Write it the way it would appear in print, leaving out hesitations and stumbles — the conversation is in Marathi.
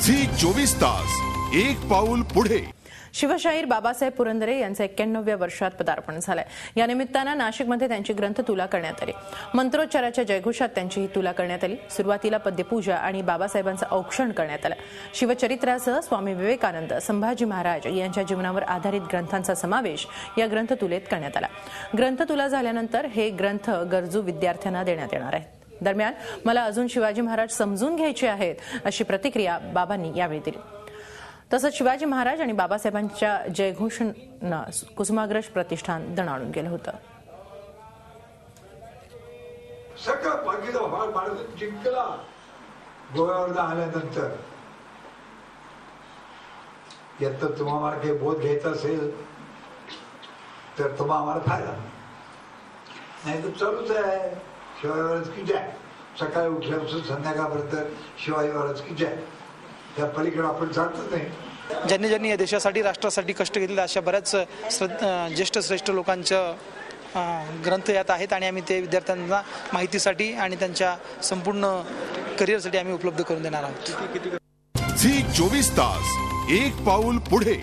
झी 24 तास एक पाऊल पुढे। शिवशाहीर बाबासाहेब पुरंदरे यांचं 91व्या वर्षात पदार्पण झालंय। या निमित्तानं नाशिकमध्ये त्यांची ग्रंथ तुला करण्यात आली। मंत्रोच्चाराच्या जयघोषात त्यांची ही तुला करण्यात आली। सुरुवातीला पद्यपूजा आणि बाबासाहेबांचं औक्षण करण्यात आलं। शिवचरित्रासह स्वामी विवेकानंद, संभाजी महाराज यांच्या जीवनावर आधारित ग्रंथांचा समावेश या ग्रंथतुलेत करण्यात आला। ग्रंथतुला झाल्यानंतर हे ग्रंथ गरजू विद्यार्थ्यांना देण्यात येणार आहेत। दरम्यान मला अजून शिवाजी महाराज समजून घ्यायचे आहेत अशी प्रतिक्रिया बाबांनी यावेळी दिली। तसंच शिवाजी महाराज आणि बाबासाहेबांच्या जयघोषानं कुसुमाग्रज प्रतिष्ठान दणाणून गेलं होतं। सगळं बाकीचा भाग भारत जिंकला। गोव्यावर आल्यानंतर यात तुम्हाला काही बोध घ्यायचा असेल तर तुम्हाला आम्हाला फायदा नाही तर चालूच आहे। शिवाजी महाराज की जय। सकाळी उठल्यापासून संध्याकाळपर्यंत शिवाजी महाराज की जय। त्या पलीकडे आपण जातच नाही। ज्यांनी ज्यांनी या देशासाठी राष्ट्रासाठी कष्ट घेतले अशा बऱ्याच ज्येष्ठ श्रेष्ठ लोकांचं ग्रंथ यात आहेत आणि आम्ही ते विद्यार्थ्यांना माहितीसाठी आणि त्यांच्या संपूर्ण करिअरसाठी आम्ही उपलब्ध करून देणार आहोत। झी 24 तास एक पाऊल पुढे।